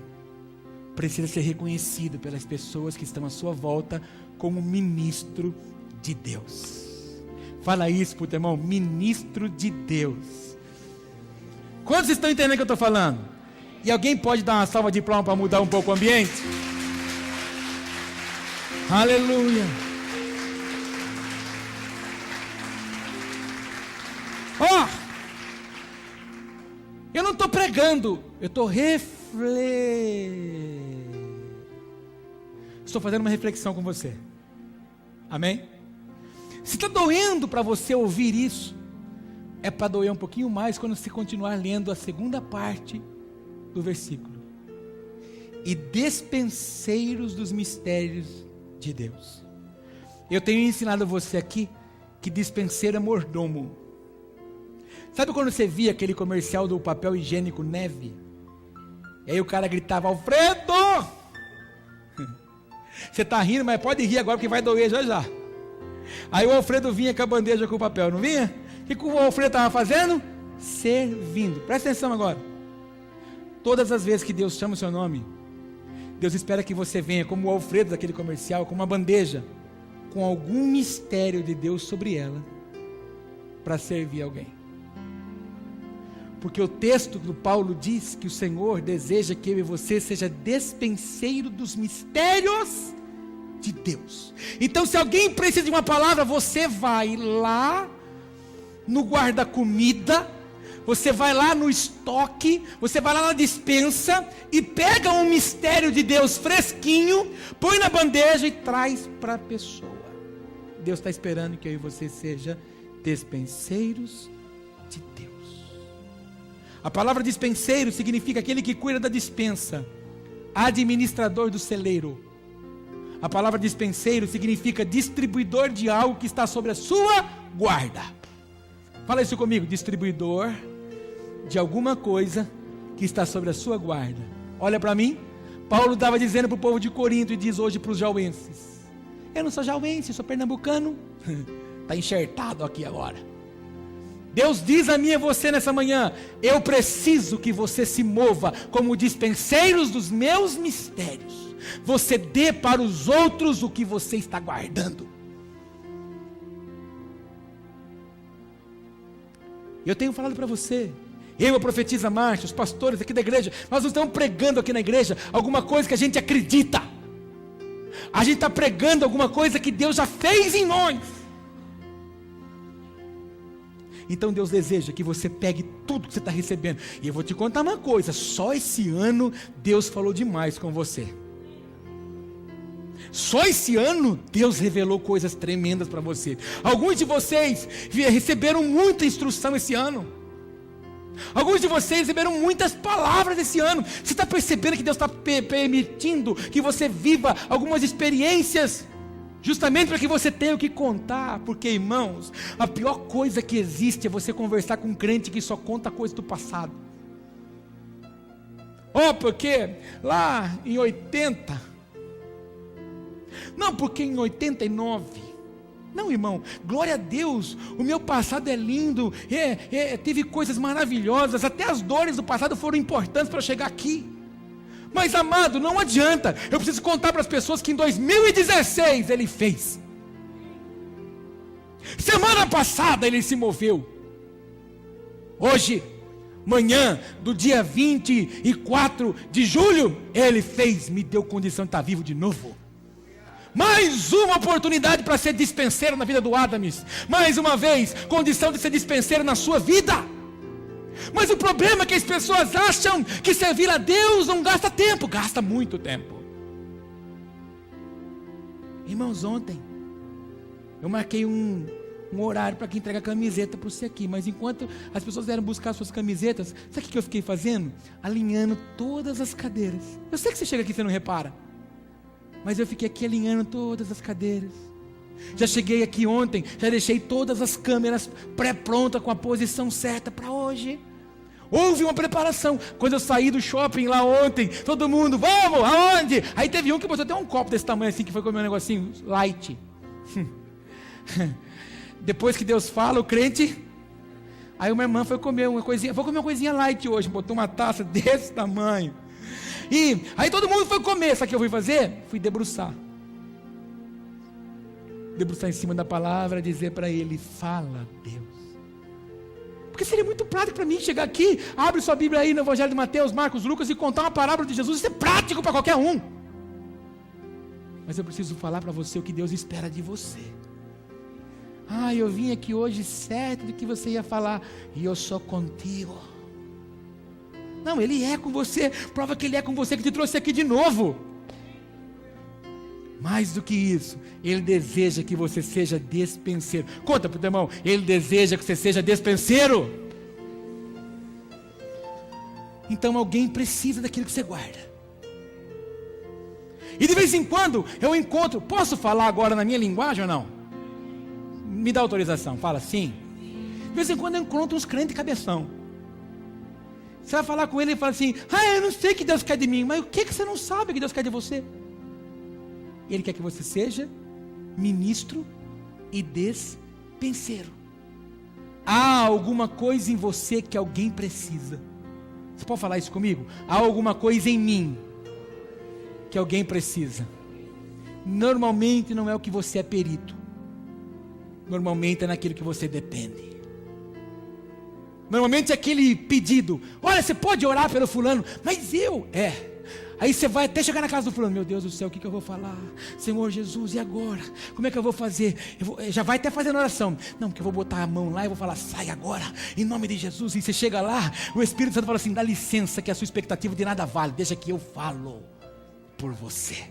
precisa ser reconhecido pelas pessoas que estão à sua volta como ministro de Deus. Fala isso para o teu irmão, ministro de Deus. Quantos estão entendendo o que eu estou falando? E alguém pode dar uma salva de palmas para mudar um pouco o ambiente? Aleluia. Ó, eu não estou pregando, eu estou estou fazendo uma reflexão com você. Amém? Se está doendo para você ouvir isso, é para doer um pouquinho mais quando se continuar lendo a segunda parte do versículo. E dispenseiros dos mistérios de Deus. Eu tenho ensinado você aqui que dispenseiro é mordomo. Sabe quando você via aquele comercial do papel higiênico Neve? E aí o cara gritava: Alfredo! Você está rindo, mas pode rir agora porque vai doer já já. Aí o Alfredo vinha com a bandeja com o papel, não vinha? O que o Alfredo estava fazendo? Servindo. Presta atenção agora. Todas as vezes que Deus chama o seu nome, Deus espera que você venha como o Alfredo daquele comercial, com uma bandeja, com algum mistério de Deus sobre ela, para servir alguém. Porque o texto do Paulo diz que o Senhor deseja que eu e você seja despenseiro dos mistérios de Deus. Então, se alguém precisa de uma palavra, você vai lá no guarda-comida, você vai lá no estoque, você vai lá na despensa e pega um mistério de Deus fresquinho, põe na bandeja e traz para a pessoa. Deus está esperando que eu e você seja despenseiros de Deus. A palavra dispenseiro significa aquele que cuida da despensa, administrador do celeiro. A palavra dispenseiro significa distribuidor de algo que está sobre a sua guarda. Fala isso comigo: distribuidor de alguma coisa que está sobre a sua guarda. Olha para mim, Paulo estava dizendo para o povo de Corinto e diz hoje para os jauenses: eu não sou jauense, sou pernambucano. Está enxertado aqui agora. Deus diz a mim e a você nessa manhã: eu preciso que você se mova como dispenseiros dos meus mistérios. Você dê para os outros o que você está guardando. Eu tenho falado para você, eu, a profetisa Márcia, os pastores aqui da igreja, nós não estamos pregando aqui na igreja alguma coisa que a gente acredita. A gente está pregando alguma coisa que Deus já fez em nós. Então Deus deseja que você pegue tudo que você está recebendo. E eu vou te contar uma coisa: só esse ano Deus falou demais com você. Só esse ano Deus revelou coisas tremendas para você. Alguns de vocês receberam muita instrução esse ano. Alguns de vocês receberam muitas palavras esse ano. Você está percebendo que Deus está permitindo que você viva algumas experiências, justamente para que você tenha o que contar? Porque, irmãos, a pior coisa que existe é você conversar com um crente que só conta coisa do passado. Porque lá em 80... Não, porque em 89... Não, irmão, glória a Deus, o meu passado é lindo, teve coisas maravilhosas, até as dores do passado foram importantes para chegar aqui. Mas, amado, não adianta, eu preciso contar para as pessoas que em 2016 ele fez. Semana passada ele se moveu. Hoje, manhã do dia 24 de julho, ele fez, me deu condição de estar vivo de novo. Mais uma oportunidade para ser dispenseiro na vida do Adames. Mais uma vez, condição de ser dispenseiro na sua vida. Mas o problema é que as pessoas acham que servir a Deus não gasta tempo. Gasta muito tempo. Irmãos, ontem eu marquei um horário para que entregue a camiseta para você aqui. Mas enquanto as pessoas vieram buscar suas camisetas, sabe o que eu fiquei fazendo? Alinhando todas as cadeiras. Eu sei que você chega aqui e você não repara, mas eu fiquei aqui alinhando todas as cadeiras. Já cheguei aqui ontem, já deixei todas as câmeras pré-prontas com a posição certa para hoje. Houve uma preparação. Quando eu saí do shopping lá ontem, todo mundo, vamos, aonde? Aí teve um que botou até um copo desse tamanho assim, que foi comer um negocinho light. Depois que Deus fala, o crente... Aí uma irmã foi comer uma coisinha, vou comer uma coisinha light hoje, botou uma taça desse tamanho. E aí todo mundo foi comer. Sabe o que eu fui fazer? Fui debruçar. Debruçar em cima da palavra, dizer para ele: fala, Deus. Porque seria muito prático para mim chegar aqui, abre sua Bíblia aí no Evangelho de Mateus, Marcos, Lucas e contar uma parábola de Jesus. Isso é prático para qualquer um. Mas eu preciso falar para você o que Deus espera de você. Eu vim aqui hoje certo de que você ia falar: e eu sou contigo. Não, Ele é com você. Prova que Ele é com você, que te trouxe aqui de novo. Mais do que isso, Ele deseja que você seja despenseiro. Conta para o teu irmão, Ele deseja que você seja despenseiro. Então alguém precisa daquilo que você guarda. E de vez em quando eu encontro, posso falar agora na minha linguagem ou não? Me dá autorização, fala sim. De vez em quando eu encontro uns crentes cabeção. Você vai falar com ele e fala assim: eu não sei que Deus quer de mim. Mas o que você não sabe que Deus quer de você? Ele quer que você seja ministro e despenseiro. Há alguma coisa em você que alguém precisa. Você pode falar isso comigo? Há alguma coisa em mim que alguém precisa. Normalmente não é o que você é perito. Normalmente é naquilo que você depende. Normalmente é aquele pedido: olha, você pode orar pelo fulano, mas aí você vai até chegar na casa do fulano: meu Deus do céu, o que eu vou falar? Senhor Jesus, e agora? Como é que eu vou fazer? Já vai até fazendo oração. Não, porque eu vou botar a mão lá e vou falar: sai agora, em nome de Jesus. E você chega lá, o Espírito Santo fala assim: dá licença, que a sua expectativa de nada vale, deixa que eu falo por você.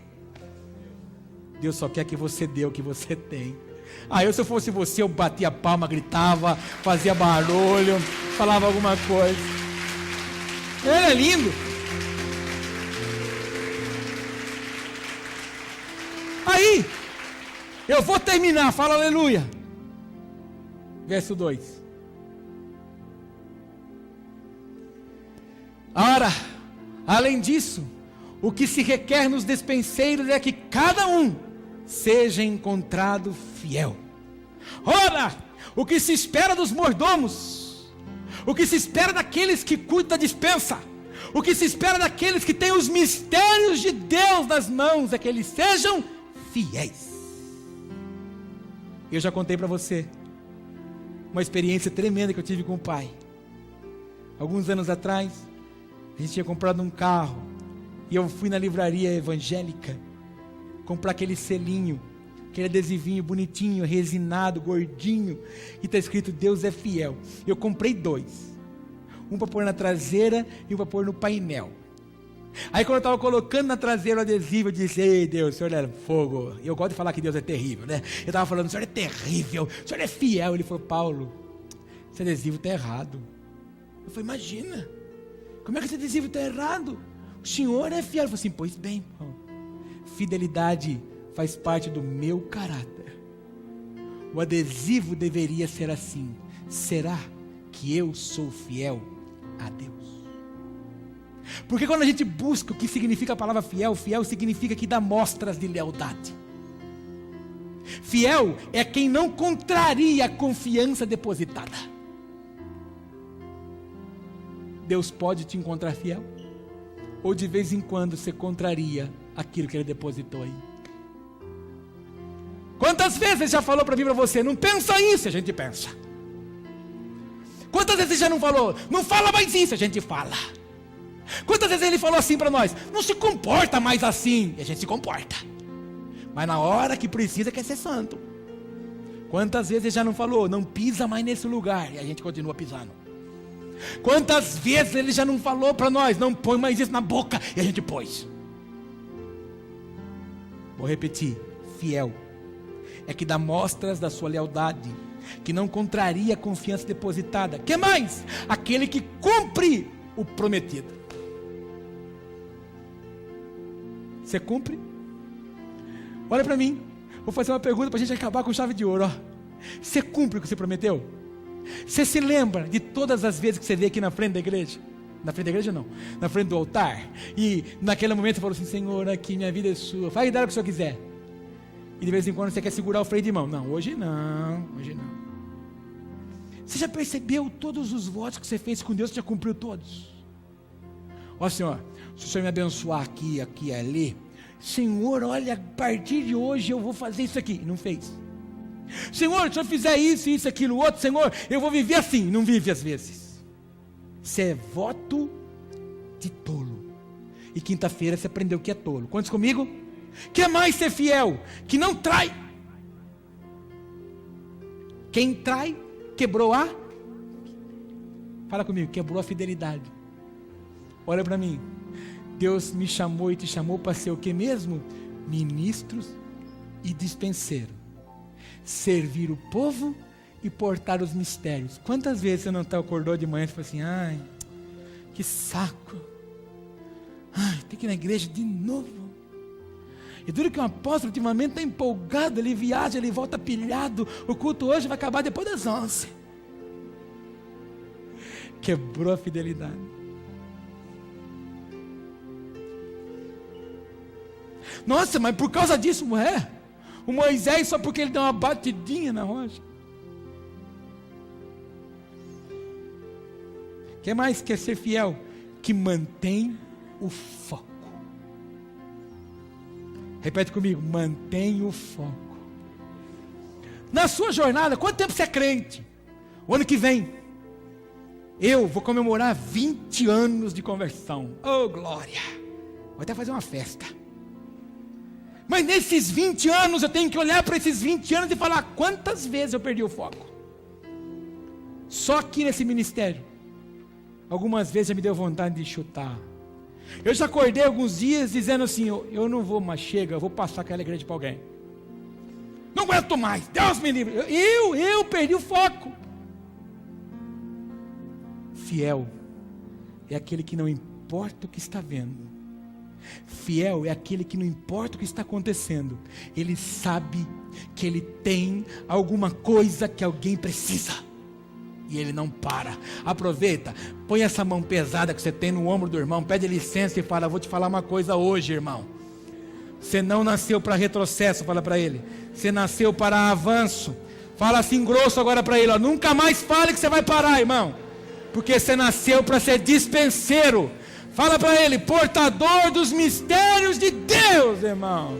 Deus só quer que você dê o que você tem. Se eu fosse você, eu batia a palma, gritava, fazia barulho, falava alguma coisa. Ele é lindo. Aí, eu vou terminar, fala aleluia. Verso 2. Ora, além disso, o que se requer nos despenseiros é que cada um seja encontrado fiel. Ora, o que se espera dos mordomos, o que se espera daqueles que cuidam da despensa, o que se espera daqueles que têm os mistérios de Deus nas mãos, é que eles sejam fiéis. Eu já contei para você uma experiência tremenda que eu tive com o pai. Alguns anos atrás, a gente tinha comprado um carro, e eu fui na livraria evangélica comprar aquele selinho, aquele adesivinho bonitinho, resinado, gordinho, e está escrito: Deus é fiel. Eu comprei 2, um para pôr na traseira e um para pôr no painel. Aí quando eu estava colocando na traseira o adesivo, eu disse: ei Deus, o Senhor é fogo. E eu gosto de falar que Deus é terrível, né? Eu estava falando: o Senhor é terrível, o Senhor é fiel. Ele falou: Paulo, esse adesivo está errado. Eu falei: imagina, como é que esse adesivo está errado? O Senhor é fiel. Ele falou assim: pois bem, Paulo, fidelidade faz parte do meu caráter. O adesivo deveria ser assim: será que eu sou fiel a Deus? Porque quando a gente busca o que significa a palavra fiel, fiel significa que dá mostras de lealdade. Fiel é quem não contraria a confiança depositada. Deus pode te encontrar fiel, ou de vez em quando você contraria aquilo que Ele depositou aí. Quantas vezes Ele já falou para mim, para você: não pensa isso? A gente pensa. Quantas vezes Ele já não falou: não fala mais isso? A gente fala. Quantas vezes Ele falou assim para nós: não se comporta mais assim? E a gente se comporta. Mas na hora que precisa, quer ser santo. Quantas vezes Ele já não falou: não pisa mais nesse lugar? E a gente continua pisando. Quantas vezes Ele já não falou para nós: não põe mais isso na boca? E a gente pôs. Vou repetir: fiel é que dá mostras da sua lealdade, que não contraria a confiança depositada. Que mais? Aquele que cumpre o prometido. Você cumpre? Olha para mim, vou fazer uma pergunta para a gente acabar com chave de ouro. Você cumpre o que você prometeu? Você se lembra de todas as vezes que você veio aqui na frente da igreja? Na frente da igreja não, na frente do altar, e naquele momento você falou assim: Senhor, aqui minha vida é sua, faz dar o que o Senhor quiser. E de vez em quando você quer segurar o freio de mão. Não, hoje não, hoje não. Você já percebeu todos os votos que você fez com Deus? Você já cumpriu todos? Ó Senhor, se o Senhor me abençoar aqui, aqui e ali, Senhor, olha, a partir de hoje eu vou fazer isso aqui. Não fez. Senhor, se eu fizer isso, isso, aquilo, outro, Senhor, eu vou viver assim. Não vive às vezes. Isso é voto de tolo. E quinta-feira você aprendeu que é tolo. Quantos comigo? Que mais ser fiel? Que não trai. Quem trai, quebrou a... Fala comigo, quebrou a fidelidade. Olha para mim. Deus me chamou e te chamou para ser o que mesmo? Ministros e dispenseiro, servir o povo e portar os mistérios. Quantas vezes você não acordou de manhã e falou assim, ai, que saco, ai, tem que ir na igreja de novo. E duro que um apóstolo ultimamente está empolgado, ele viaja, ele volta pilhado, o culto hoje vai acabar depois das 11. Quebrou a fidelidade. Nossa, mas por causa disso, o Moisés só porque ele deu uma batidinha na rocha. O que mais quer ser fiel? Que mantém o foco. Repete comigo, mantém o foco. Na sua jornada, quanto tempo você é crente? O ano que vem, eu vou comemorar 20 anos de conversão. Oh, glória! Vou até fazer uma festa. Mas nesses 20 anos, eu tenho que olhar para esses 20 anos e falar, quantas vezes eu perdi o foco? Só aqui nesse ministério, algumas vezes já me deu vontade de chutar. Eu já acordei alguns dias dizendo assim, eu não vou mais, chega, eu vou passar aquela igreja para alguém. Não aguento mais, Deus me livre. Eu perdi o foco. Fiel é aquele que não importa o que está vendo. Fiel é aquele que não importa o que está acontecendo, ele sabe que ele tem alguma coisa que alguém precisa. E ele não para. Aproveita, põe essa mão pesada que você tem no ombro do irmão, pede licença e fala, vou te falar uma coisa hoje, irmão. Você não nasceu para retrocesso, fala para ele. Você nasceu para avanço. Fala assim grosso agora para ele, ó, nunca mais fale que você vai parar, irmão. Porque você nasceu para ser dispenseiro. Fala para ele, portador dos mistérios de Deus, irmão.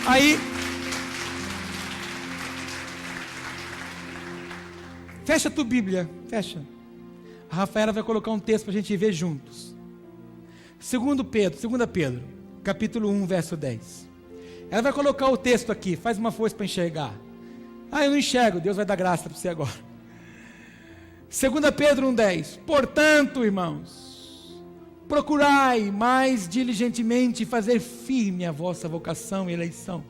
Aí, fecha a tua Bíblia, fecha. A Rafaela vai colocar um texto para a gente ver juntos. 2 Pedro, capítulo 1, verso 10. Ela vai colocar o texto aqui, faz uma força para enxergar. Ah, eu não enxergo, Deus vai dar graça para você agora. 2 Pedro 1,10. Portanto, irmãos, procurai mais diligentemente fazer firme a vossa vocação e eleição,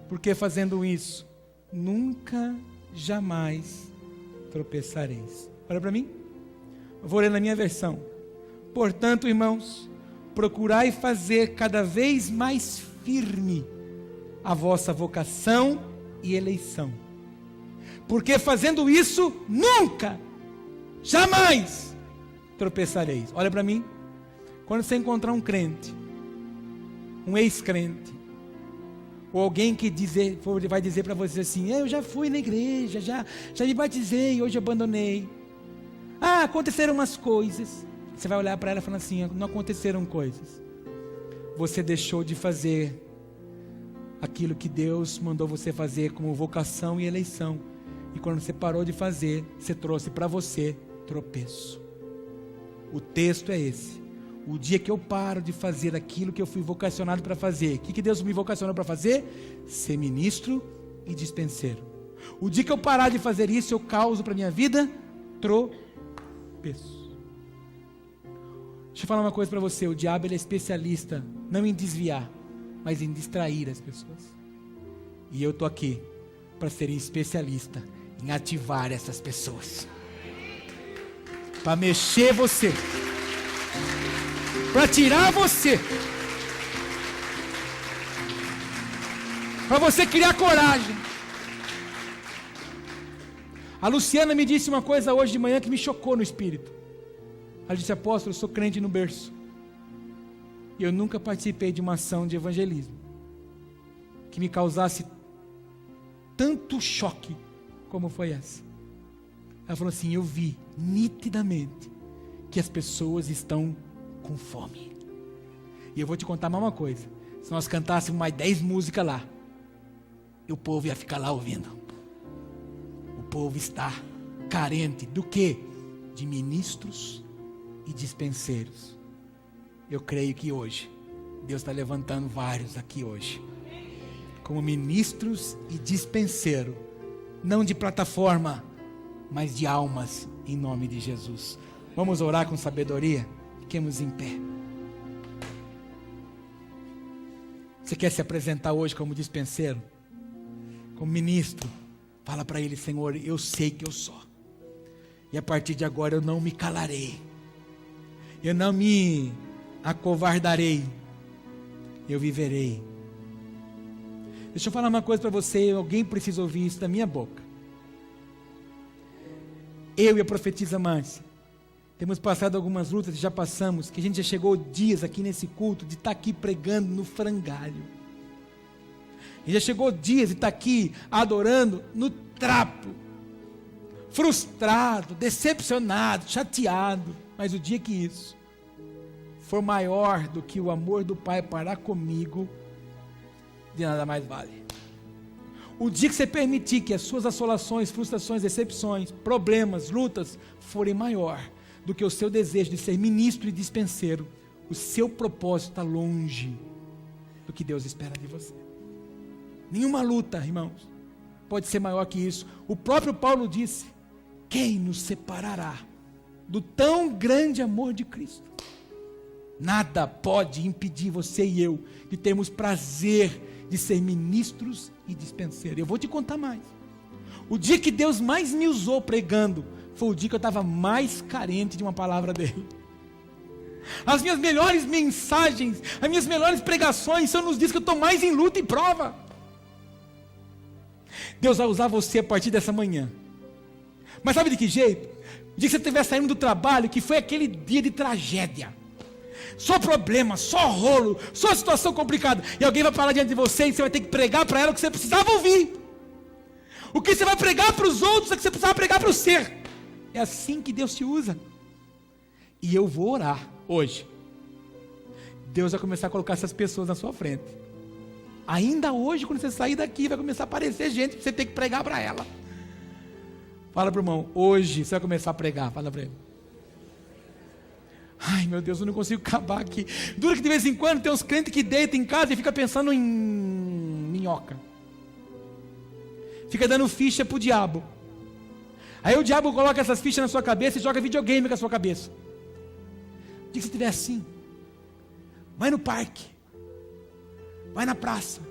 porque fazendo isso, nunca, jamais tropeçareis. Olha para mim, eu vou ler na minha versão. Portanto, irmãos, procurai fazer cada vez mais firme a vossa vocação e eleição, porque fazendo isso, nunca, jamais tropeçareis. Olha para mim, quando você encontrar um crente, um ex-crente, ou alguém que vai dizer para você assim, eu já fui na igreja, já me batizei, hoje abandonei. Ah, aconteceram umas coisas. Você vai olhar para ela e falar assim, não aconteceram coisas. Você deixou de fazer aquilo que Deus mandou você fazer como vocação e eleição. E quando você parou de fazer, você trouxe para você tropeço. O texto é esse. O dia que eu paro de fazer aquilo que eu fui vocacionado para fazer, o que Deus me vocacionou para fazer? Ser ministro e dispenseiro. O dia que eu parar de fazer isso, eu causo para a minha vida tropeço. Deixa eu falar uma coisa para você, o diabo ele é especialista, não em desviar, mas em distrair as pessoas. E eu estou aqui para ser especialista em ativar essas pessoas, para mexer você, para tirar você, para você criar coragem. A Luciana me disse uma coisa hoje de manhã que me chocou no espírito. Ela disse, apóstolo, eu sou crente no berço, e eu nunca participei de uma ação de evangelismo que me causasse tanto choque como foi essa. Ela falou assim, eu vi nitidamente que as pessoas estão com fome. E eu vou te contar mais uma coisa, se nós cantássemos mais 10 músicas lá, e o povo ia ficar lá ouvindo. O povo está carente do quê? De ministros e dispenseiros. Eu creio que hoje Deus está levantando vários aqui hoje como ministros e dispenseiros, não de plataforma, mas de almas, em nome de Jesus. Vamos orar com sabedoria? Fiquemos em pé. Você quer se apresentar hoje como dispenseiro? Como ministro? Fala para ele: Senhor, eu sei que eu sou. E a partir de agora eu não me calarei. Eu não me acovardarei. Eu viverei. Deixa eu falar uma coisa para você. Alguém precisa ouvir isso da minha boca. Eu e a profetisa Márcia temos passado algumas lutas, já passamos, que a gente já chegou dias aqui nesse culto de estar aqui pregando no frangalho. E já chegou dias de estar aqui adorando no trapo. Frustrado, decepcionado, chateado. Mas o dia que isso for maior do que o amor do Pai para comigo, de nada mais vale. O dia que você permitir que as suas assolações, frustrações, decepções, problemas, lutas forem maior do que o seu desejo de ser ministro e dispenseiro, o seu propósito está longe do que Deus espera de você. Nenhuma luta, irmãos, pode ser maior que isso. O próprio Paulo disse: quem nos separará do tão grande amor de Cristo? Nada pode impedir você e eu de termos prazer de ser ministros e dispenseiros. Eu vou te contar mais. O dia que Deus mais me usou pregando foi o dia que eu estava mais carente de uma palavra dele. As minhas melhores mensagens, as minhas melhores pregações são nos dias que eu estou mais em luta e prova. Deus vai usar você a partir dessa manhã. Mas sabe de que jeito? O dia que você estiver saindo do trabalho, que foi aquele dia de tragédia, só problema, só rolo, só situação complicada, e alguém vai parar diante de você e você vai ter que pregar para ela o que você precisava ouvir. O que você vai pregar para os outros é o que você precisava pregar para o ser. É assim que Deus te usa. E eu vou orar hoje. Deus vai começar a colocar essas pessoas na sua frente. Ainda hoje, quando você sair daqui, vai começar a aparecer gente que você tem que pregar para ela. Fala para o irmão: hoje você vai começar a pregar. Fala para ele. Ai, meu Deus, eu não consigo acabar aqui. Dura que de vez em quando tem uns crentes que deitam em casa e fica pensando em minhoca. Fica dando ficha pro diabo. Aí o diabo coloca essas fichas na sua cabeça e joga videogame com a sua cabeça. O dia que você estiver assim, vai no parque, vai na praça,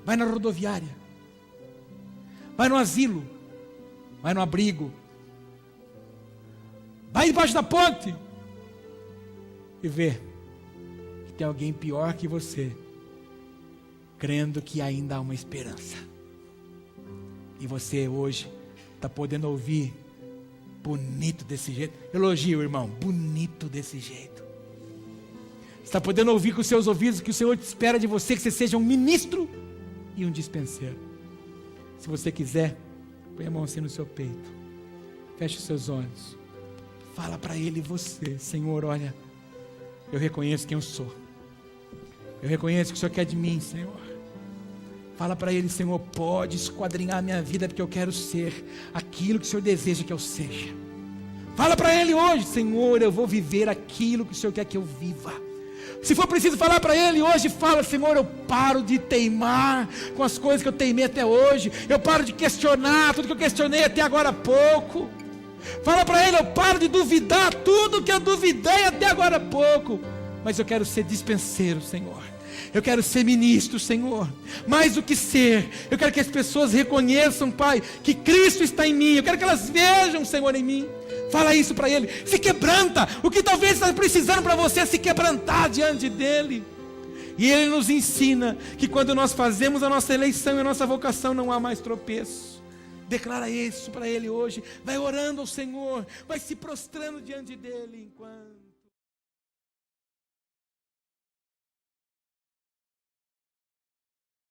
vai na rodoviária, vai no asilo, vai no abrigo, vai debaixo da ponte e vê que tem alguém pior que você, crendo que ainda há uma esperança. E você hoje está podendo ouvir bonito desse jeito. Elogio, irmão, bonito desse jeito. Está podendo ouvir com os seus ouvidos que o Senhor espera de você que você seja um ministro e um dispenseiro. Se você quiser, põe a mão assim no seu peito, feche os seus olhos, fala para Ele: você, Senhor, olha, eu reconheço quem eu sou, eu reconheço que o Senhor quer de mim, Senhor. Fala para Ele: Senhor, pode esquadrinhar a minha vida, porque eu quero ser aquilo que o Senhor deseja que eu seja. Fala para Ele hoje: Senhor, eu vou viver aquilo que o Senhor quer que eu viva. Se for preciso falar para Ele hoje, fala: Senhor, eu paro de teimar com as coisas que eu teimei até hoje, eu paro de questionar tudo que eu questionei até agora há pouco. Fala para Ele: eu paro de duvidar tudo que eu duvidei até agora há pouco, mas eu quero ser dispenseiro, Senhor. Eu quero ser ministro, Senhor. Mais do que ser, eu quero que as pessoas reconheçam, Pai, que Cristo está em mim. Eu quero que elas vejam, Senhor, em mim. Fala isso para Ele. Se quebranta. O que talvez está precisando para você é se quebrantar diante dEle. E Ele nos ensina que quando nós fazemos a nossa eleição e a nossa vocação, não há mais tropeço. Declara isso para Ele hoje. Vai orando ao Senhor. Vai se prostrando diante dEle enquanto...